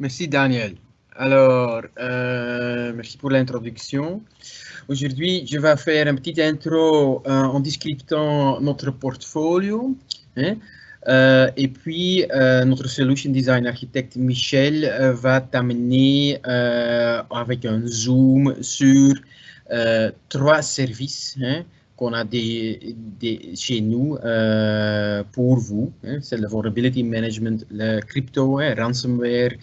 Merci Daniel. Alors, merci pour l'introduction. Aujourd'hui, je vais faire une petite intro en descriptant notre portfolio. Hein, et puis, notre solution design architecte Michel va t'amener avec un zoom sur trois services, hein, qu'on a chez nous pour vous. Hein, c'est le vulnerability management, le crypto, hein, ransomware,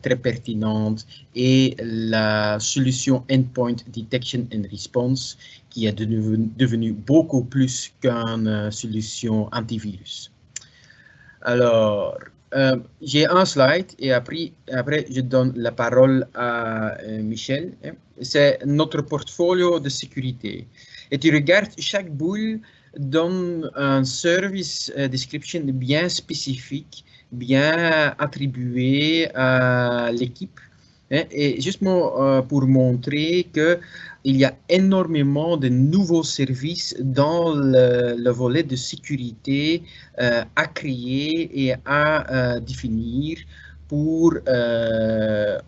très pertinente, et la solution endpoint detection and response qui est devenue beaucoup plus qu'une solution antivirus. Alors, j'ai un slide et après, je donne la parole à Michel. C'est notre portfolio de sécurité. Et tu regardes, chaque boule donne un service description bien spécifique, bien attribué à l'équipe. Et justement pour montrer qu'il y a énormément de nouveaux services dans le volet de sécurité à créer et à définir pour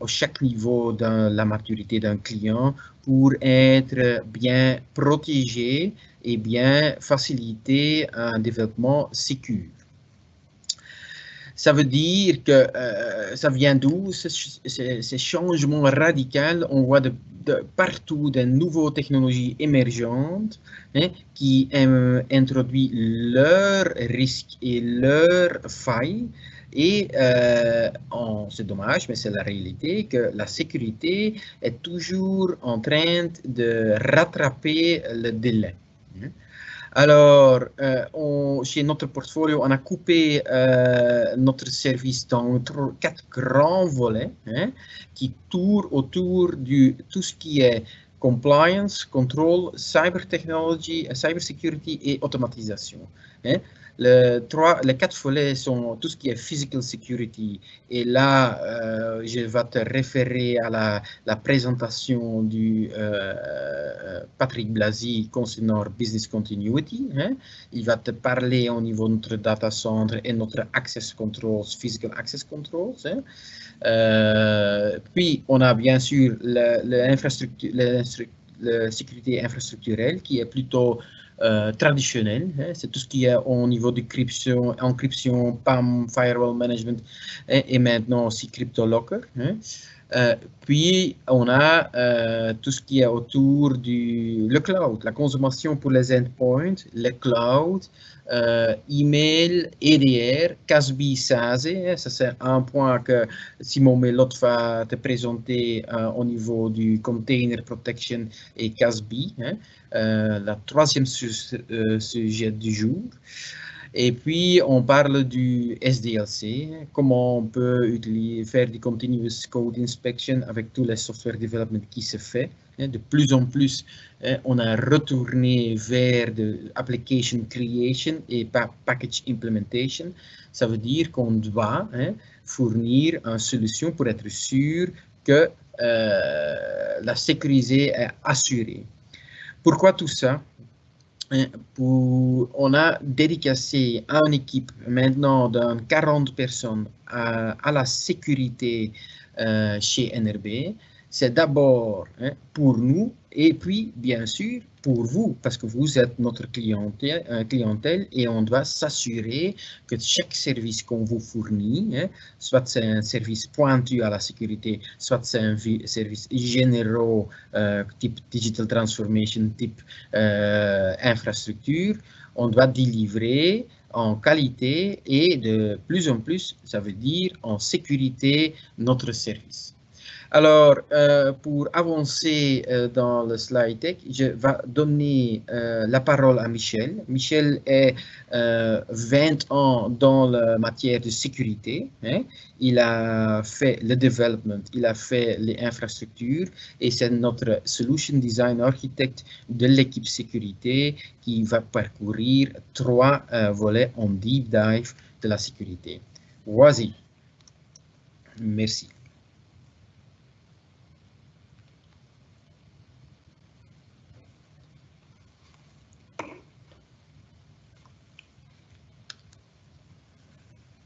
chaque niveau de la maturité d'un client pour être bien protégé et bien faciliter un développement sécur. Ça veut dire que ça vient d'où ces changements radicaux? On voit de partout de nouvelles technologies émergentes hein, qui introduisent leurs risques et leurs failles. Et c'est dommage, mais c'est la réalité que la sécurité est toujours en train de rattraper le délai. Alors, chez notre portfolio, on a coupé notre service dans quatre grands volets hein, qui tournent autour de tout ce qui est compliance, control, cybersecurity et automatisation. Hein. Les quatre volets sont tout ce qui est physical security. Et là, je vais te référer à la présentation du Patrick Blasi concernant business continuity. Hein. Il va te parler au niveau de notre data center et notre access controls, physical access controls. Hein. Puis, on a bien sûr la sécurité infrastructurelle qui est plutôt traditionnel, hein, c'est tout ce qui est au niveau de encryption, PAM, firewall management et maintenant aussi CryptoLocker. Hein. Puis on a tout ce qui est autour le cloud, la consommation pour les endpoints, le cloud, email, EDR, CASB, SASE, hein, ça c'est un point que Simon Melot va te présenter au niveau du container protection et CASB. Hein. La troisième sujet du jour. Et puis, on parle du SDLC, comment on peut faire du Continuous Code Inspection avec tous les software development qui se fait. De plus en plus, on a retourné vers de application creation et package implementation. Ça veut dire qu'on doit fournir une solution pour être sûr que la sécurité est assurée. Pourquoi tout ça? On a dédicacé une équipe maintenant de 40 personnes à la sécurité chez NRB. C'est d'abord pour nous et puis bien sûr pour vous parce que vous êtes notre clientèle et on doit s'assurer que chaque service qu'on vous fournit, soit c'est un service pointu à la sécurité, soit c'est un service généraux type digital transformation, type infrastructure, on doit délivrer en qualité et de plus en plus, ça veut dire en sécurité notre service. Alors, pour avancer dans le slide deck, je vais donner la parole à Michel. Michel est 20 ans dans la matière de sécurité. Hein. Il a fait le development, il a fait les infrastructures et c'est notre solution design architecte de l'équipe sécurité qui va parcourir trois volets en deep dive de la sécurité. Vas-y. Merci.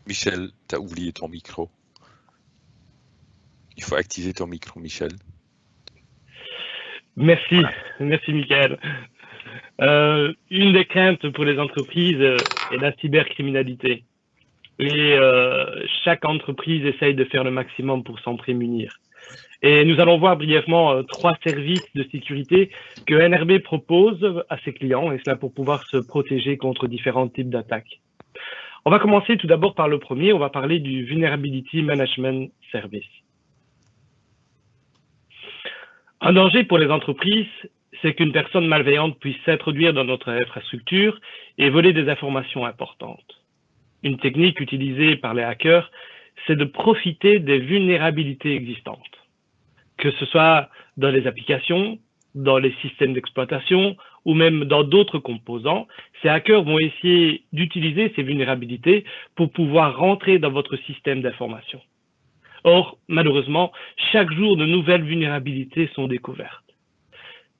Michel, tu as oublié ton micro. Il faut activer ton micro, Michel. Merci, merci Michael. Une des craintes pour les entreprises est la cybercriminalité. Et chaque entreprise essaye de faire le maximum pour s'en prémunir. Et nous allons voir brièvement 3 services de sécurité que NRB propose à ses clients, et cela pour pouvoir se protéger contre différents types d'attaques. On va commencer tout d'abord par le premier, on va parler du Vulnerability Management Service. Un danger pour les entreprises, c'est qu'une personne malveillante puisse s'introduire dans notre infrastructure et voler des informations importantes. Une technique utilisée par les hackers, c'est de profiter des vulnérabilités existantes, que ce soit dans les applications, dans les systèmes d'exploitation ou même dans d'autres composants. Ces hackers vont essayer d'utiliser ces vulnérabilités pour pouvoir rentrer dans votre système d'information. Or, malheureusement, chaque jour, de nouvelles vulnérabilités sont découvertes.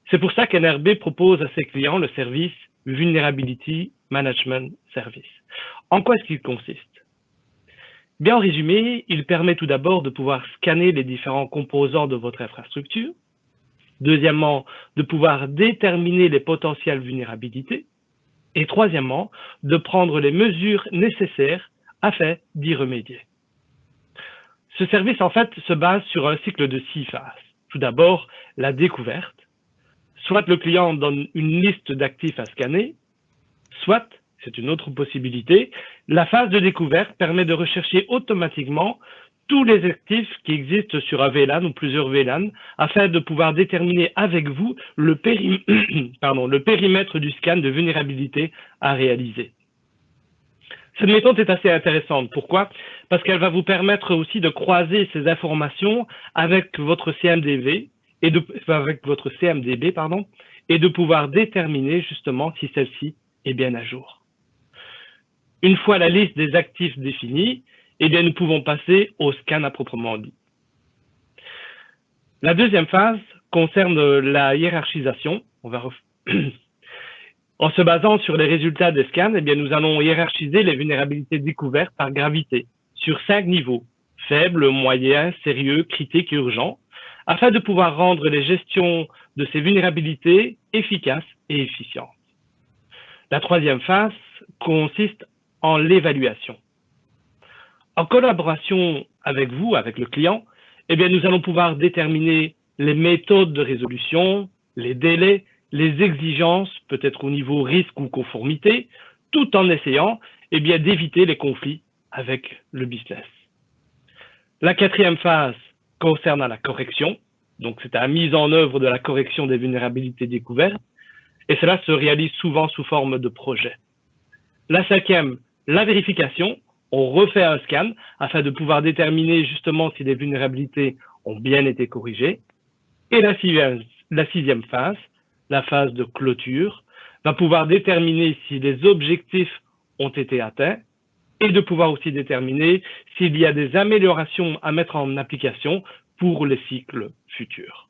C'est pour ça qu'NRB propose à ses clients le service Vulnerability Management Service. En quoi est-ce qu'il consiste? Bien en résumé, il permet tout d'abord de pouvoir scanner les différents composants de votre infrastructure. Deuxièmement, de pouvoir déterminer les potentielles vulnérabilités. Et troisièmement, de prendre les mesures nécessaires afin d'y remédier. Ce service, en fait, se base sur un cycle de 6 phases. Tout d'abord, la découverte. Soit le client donne une liste d'actifs à scanner, soit, c'est une autre possibilité, la phase de découverte permet de rechercher automatiquement tous les actifs qui existent sur un VLAN ou plusieurs VLAN afin de pouvoir déterminer avec vous le périmètre du scan de vulnérabilité à réaliser. Cette méthode est assez intéressante. Pourquoi? Parce qu'elle va vous permettre aussi de croiser ces informations avec votre CMDB et de pouvoir déterminer justement si celle-ci est bien à jour. Une fois la liste des actifs définie, eh bien, nous pouvons passer au scan à proprement dit. La deuxième phase concerne la hiérarchisation. En se basant sur les résultats des scans, eh bien, nous allons hiérarchiser les vulnérabilités découvertes par gravité sur 5 niveaux, faible, moyen, sérieux, critique et urgent, afin de pouvoir rendre les gestions de ces vulnérabilités efficaces et efficientes. La troisième phase consiste en l'évaluation. En collaboration avec vous, avec le client, eh bien, nous allons pouvoir déterminer les méthodes de résolution, les délais, les exigences, peut-être au niveau risque ou conformité, tout en essayant eh bien, d'éviter les conflits avec le business. La quatrième phase concerne la correction, donc c'est la mise en œuvre de la correction des vulnérabilités découvertes, et cela se réalise souvent sous forme de projet. La cinquième, la vérification, on refait un scan afin de pouvoir déterminer justement si les vulnérabilités ont bien été corrigées. Et la sixième phase, la phase de clôture, va pouvoir déterminer si les objectifs ont été atteints et de pouvoir aussi déterminer s'il y a des améliorations à mettre en application pour les cycles futurs.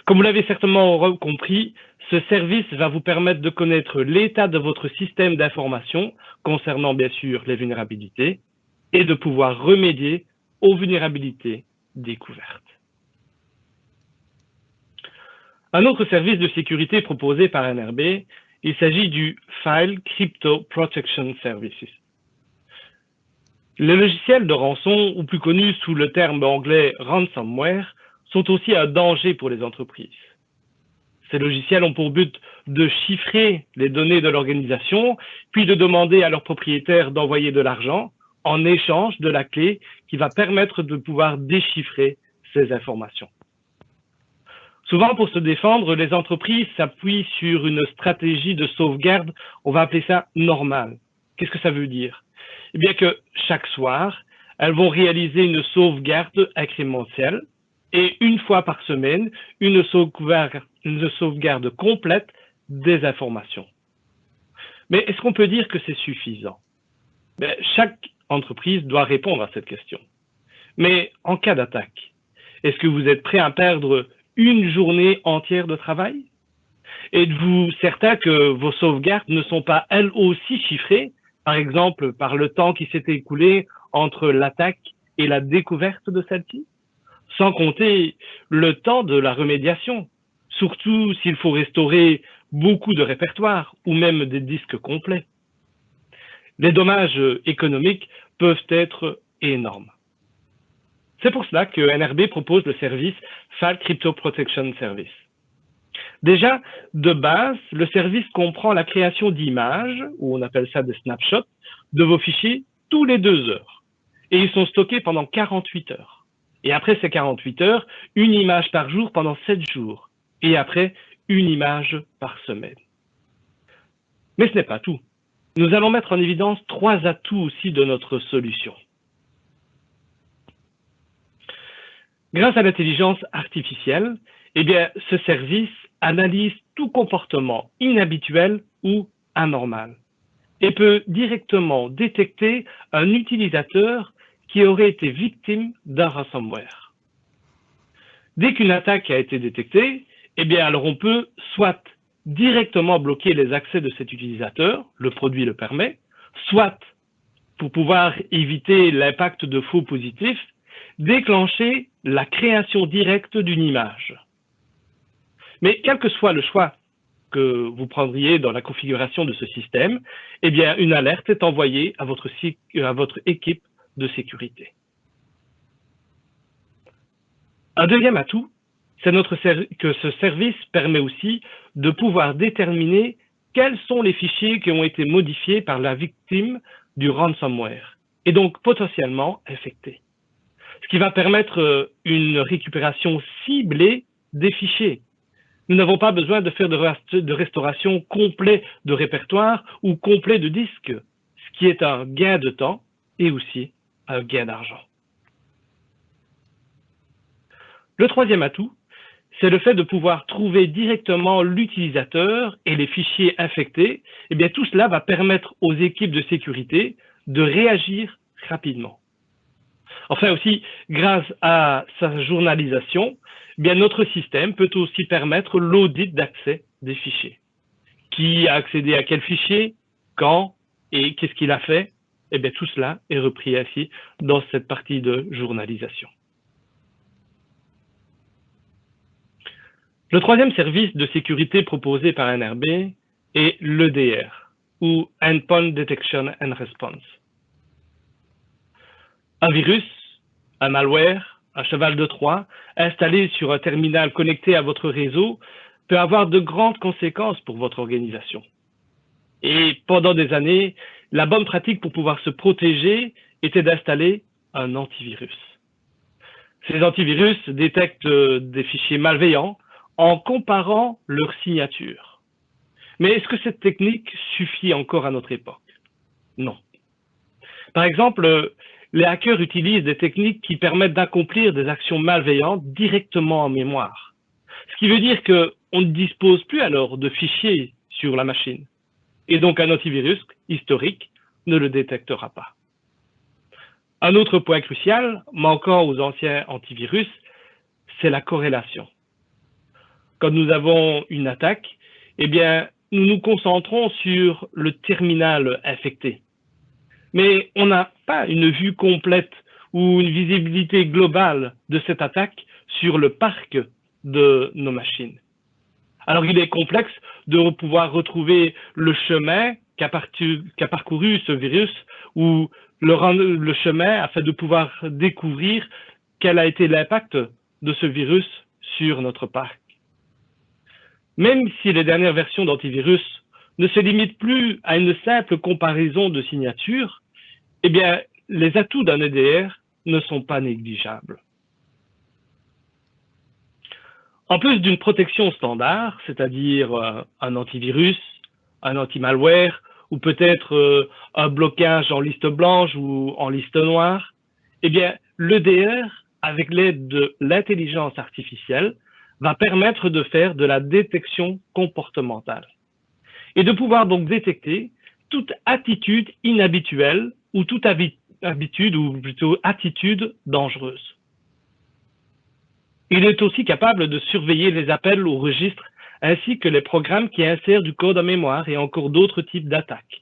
Comme vous l'avez certainement compris, ce service va vous permettre de connaître l'état de votre système d'information concernant bien sûr les vulnérabilités et de pouvoir remédier aux vulnérabilités découvertes. Un autre service de sécurité proposé par NRB, il s'agit du File Crypto Protection Services. Les logiciels de rançon, ou plus connus sous le terme anglais ransomware, sont aussi un danger pour les entreprises. Ces logiciels ont pour but de chiffrer les données de l'organisation, puis de demander à leurs propriétaires d'envoyer de l'argent en échange de la clé qui va permettre de pouvoir déchiffrer ces informations. Souvent, pour se défendre, les entreprises s'appuient sur une stratégie de sauvegarde, on va appeler ça normale. Qu'est-ce que ça veut dire? Eh bien que chaque soir, elles vont réaliser une sauvegarde incrémentielle et une fois par semaine, une sauvegarde complète des informations. Mais est-ce qu'on peut dire que c'est suffisant? Chaque entreprise doit répondre à cette question. Mais en cas d'attaque, est-ce que vous êtes prêt à perdre une journée entière de travail? Êtes-vous certain que vos sauvegardes ne sont pas elles aussi chiffrées, par exemple par le temps qui s'est écoulé entre l'attaque et la découverte de celle-ci? sans compter le temps de la remédiation, surtout s'il faut restaurer beaucoup de répertoires ou même des disques complets. Les dommages économiques peuvent être énormes. C'est pour cela que NRB propose le service File Crypto Protection Service. Déjà, de base, le service comprend la création d'images, ou on appelle ça des snapshots, de vos fichiers tous les 2 heures. Et ils sont stockés pendant 48 heures. Et après ces 48 heures, une image par jour pendant 7 jours. Et après, une image par semaine. Mais ce n'est pas tout. Nous allons mettre en évidence 3 atouts aussi de notre solution. Grâce à l'intelligence artificielle, eh bien, ce service analyse tout comportement inhabituel ou anormal et peut directement détecter un utilisateur qui aurait été victime d'un ransomware. Dès qu'une attaque a été détectée, eh bien, alors on peut soit directement bloquer les accès de cet utilisateur, le produit le permet, soit, pour pouvoir éviter l'impact de faux positifs, déclencher la création directe d'une image. Mais quel que soit le choix que vous prendriez dans la configuration de ce système, eh bien, une alerte est envoyée à votre équipe de sécurité. Un deuxième atout, c'est que ce service permet aussi de pouvoir déterminer quels sont les fichiers qui ont été modifiés par la victime du ransomware et donc potentiellement infectés. Ce qui va permettre une récupération ciblée des fichiers. Nous n'avons pas besoin de faire de restauration complet de répertoire ou complet de disque, ce qui est un gain de temps et aussi un gain d'argent. Le troisième atout, c'est le fait de pouvoir trouver directement l'utilisateur et les fichiers infectés. Eh bien, tout cela va permettre aux équipes de sécurité de réagir rapidement. Enfin aussi, grâce à sa journalisation, eh bien, notre système peut aussi permettre l'audit d'accès des fichiers. Qui a accédé à quel fichier, quand et qu'est-ce qu'il a fait? Eh bien, tout cela est repris ici dans cette partie de journalisation. Le troisième service de sécurité proposé par NRB est l'EDR, ou Endpoint Detection and Response. Un virus, un malware, un cheval de Troie, installé sur un terminal connecté à votre réseau, peut avoir de grandes conséquences pour votre organisation. Et pendant des années, la bonne pratique pour pouvoir se protéger était d'installer un antivirus. Ces antivirus détectent des fichiers malveillants en comparant leur signature. Mais est-ce que cette technique suffit encore à notre époque? Non. Par exemple, les hackers utilisent des techniques qui permettent d'accomplir des actions malveillantes directement en mémoire. Ce qui veut dire qu'on ne dispose plus alors de fichiers sur la machine. Et donc un antivirus historique ne le détectera pas. Un autre point crucial, manquant aux anciens antivirus, c'est la corrélation. Quand nous avons une attaque, eh bien, nous nous concentrons sur le terminal infecté. Mais on n'a pas une vue complète ou une visibilité globale de cette attaque sur le parc de nos machines. Alors, il est complexe de pouvoir retrouver le chemin qu'a parcouru ce virus ou le chemin afin de pouvoir découvrir quel a été l'impact de ce virus sur notre parc. Même si les dernières versions d'antivirus ne se limitent plus à une simple comparaison de signatures, eh bien, les atouts d'un EDR ne sont pas négligeables. En plus d'une protection standard, c'est-à-dire un antivirus, un anti-malware, ou peut-être un blocage en liste blanche ou en liste noire, eh bien, l'EDR, avec l'aide de l'intelligence artificielle, va permettre de faire de la détection comportementale et de pouvoir donc détecter toute attitude inhabituelle ou toute habitude ou plutôt attitude dangereuse. Il est aussi capable de surveiller les appels au registre ainsi que les programmes qui insèrent du code en mémoire et encore d'autres types d'attaques.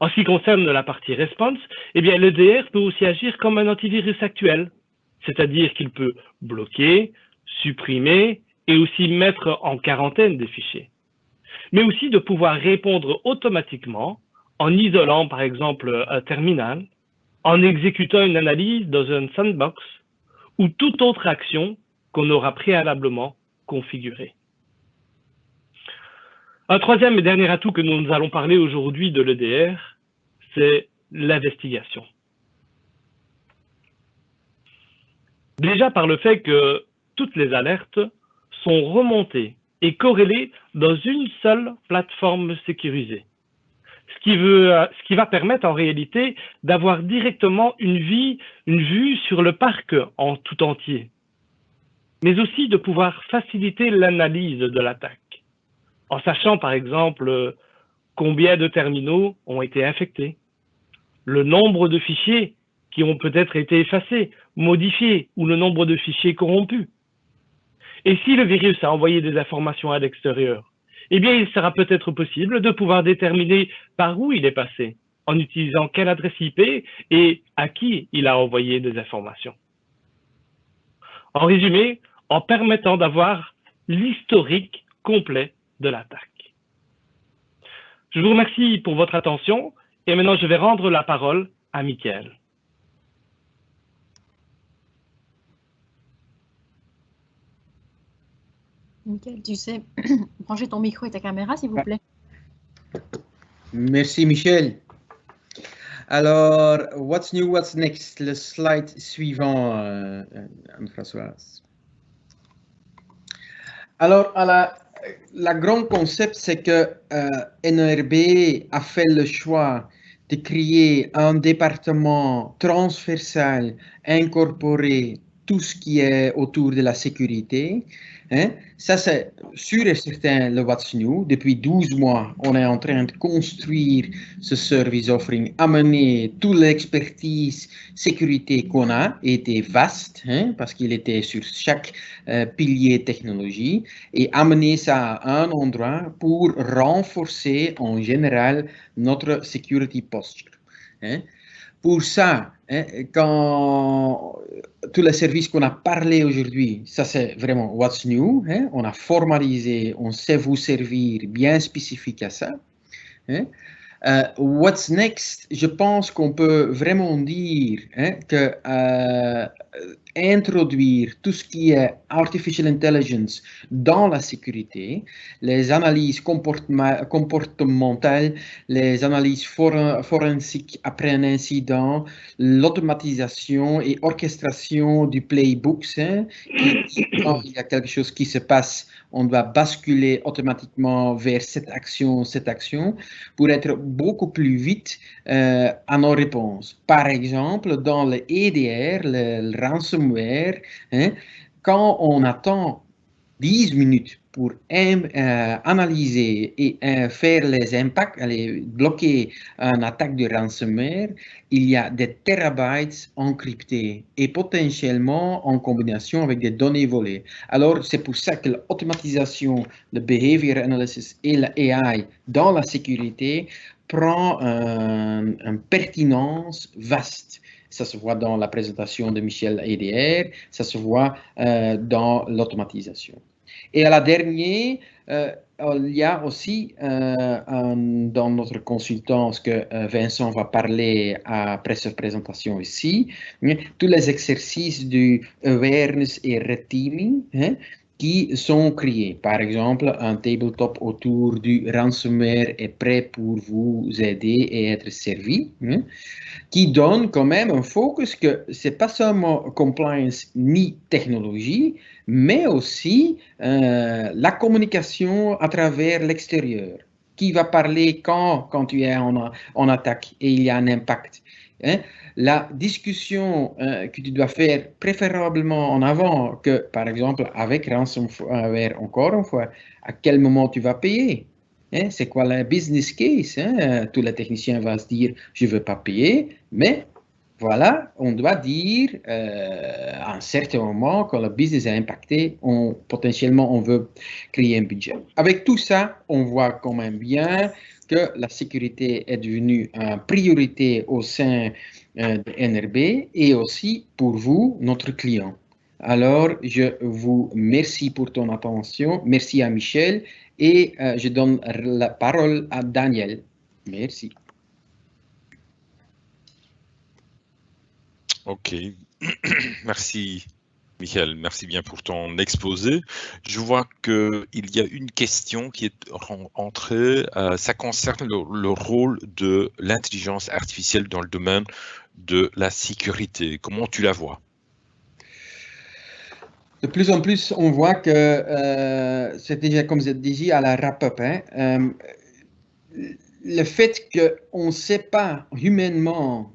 En ce qui concerne la partie response, eh bien, l'EDR peut aussi agir comme un antivirus actuel c'est-à-dire qu'il peut bloquer, supprimer et aussi mettre en quarantaine des fichiers, mais aussi de pouvoir répondre automatiquement en isolant par exemple un terminal, en exécutant une analyse dans un sandbox ou toute autre action qu'on aura préalablement configurée. Un troisième et dernier atout que nous allons parler aujourd'hui de l'EDR, c'est l'investigation. Déjà par le fait que toutes les alertes sont remontées et corrélées dans une seule plateforme sécurisée. Ce qui va permettre en réalité d'avoir directement une vue sur le parc en tout entier, mais aussi de pouvoir faciliter l'analyse de l'attaque, en sachant par exemple combien de terminaux ont été infectés, le nombre de fichiers qui ont peut-être été effacés, modifiés, ou le nombre de fichiers corrompus. Et si le virus a envoyé des informations à l'extérieur, eh bien, il sera peut-être possible de pouvoir déterminer par où il est passé, en utilisant quelle adresse IP et à qui il a envoyé des informations. En résumé, en permettant d'avoir l'historique complet de l'attaque. Je vous remercie pour votre attention et maintenant je vais rendre la parole à Mickaël. Mickaël, tu sais brancher ton micro et ta caméra, s'il vous plaît. Merci Michel. Alors, what's new, what's next? Le slide suivant, Anne-Françoise. Alors, la grand concept, c'est que NRB a fait le choix de créer un département transversal, incorporer tout ce qui est autour de la sécurité. Hein? Ça, c'est sûr et certain le What's New. Depuis 12 mois, on est en train de construire ce service offering, amener toute l'expertise sécurité qu'on a, était vaste, hein, parce qu'il était sur chaque pilier technologie, et amener ça à un endroit pour renforcer en général notre security posture. Hein. Pour ça, hein, quand tous les services qu'on a parlé aujourd'hui, ça c'est vraiment what's new. Hein, on a formalisé, on sait vous servir bien spécifique à ça. Hein. What's next, je pense qu'on peut vraiment dire hein, que introduire tout ce qui est artificial intelligence dans la sécurité, les analyses comportementales, les analyses forensiques après un incident, l'automatisation et orchestration du playbook, hein, quand il y a quelque chose qui se passe, on doit basculer automatiquement vers cette action, pour être beaucoup plus vite à nos réponses. Par exemple, dans le EDR, le ransomware, hein, quand on attend 10 minutes pour analyser et faire les impacts, aller bloquer une attaque de ransomware, il y a des terabytes encryptés et potentiellement en combinaison avec des données volées. Alors, c'est pour ça que l'automatisation, le behavior analysis et l'AI dans la sécurité prend une pertinence vaste. Ça se voit dans la présentation de Michel EDR, ça se voit dans l'automatisation. Et à la dernière, il y a aussi dans notre consultance que Vincent va parler après cette présentation ici, tous les exercices du awareness et red teaming, hein, qui sont créés. Par exemple, un tabletop autour du ransomware est prêt pour vous aider et être servi, hein, qui donne quand même un focus que c'est pas seulement compliance ni technologie, mais aussi la communication à travers l'extérieur. Qui va parler quand tu es en attaque et il y a un impact. Hein? La discussion que tu dois faire préférablement en avant que, par exemple, avec ransomware, encore une fois, à quel moment tu vas payer. Hein? C'est quoi le business case? Hein? Tous les techniciens vont se dire, je ne veux pas payer, mais voilà, on doit dire à un certain moment, quand le business est impacté, potentiellement on veut créer un budget. Avec tout ça, on voit quand même bien que la sécurité est devenue une priorité au sein de NRB et aussi pour vous, notre client. Alors, je vous remercie pour ton attention. Merci à Michel et je donne la parole à Daniel. Merci. Ok, merci Michael, merci bien pour ton exposé. Je vois qu'il y a une question qui est entrée, ça concerne le rôle de l'intelligence artificielle dans le domaine de la sécurité. Comment tu la vois? De plus en plus, on voit que c'est déjà, comme je disais, à la wrap-up. Hein, le fait qu'on ne sait pas humainement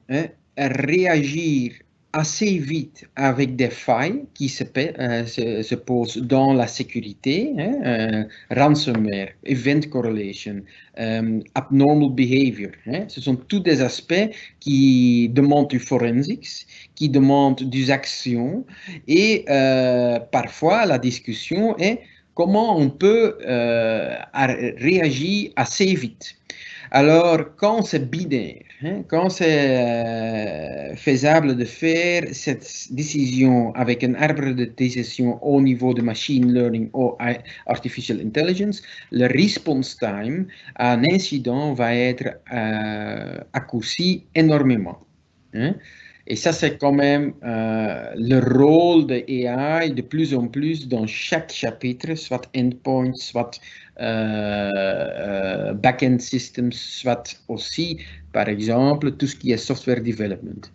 réagir assez vite avec des failles qui se posent dans la sécurité, ransomware, event correlation, abnormal behavior. Ce sont tous des aspects qui demandent du forensics, qui demandent des actions et parfois la discussion est comment on peut réagir assez vite. Alors, quand c'est binaire, quand c'est faisable de faire cette décision avec un arbre de décision au niveau de machine learning ou artificial intelligence, le response time à un incident va être raccourci énormément. Et ça, c'est quand même le rôle de AI de plus en plus dans chaque chapitre, soit endpoint, soit back-end systems, soit aussi, par exemple, tout ce qui est software development.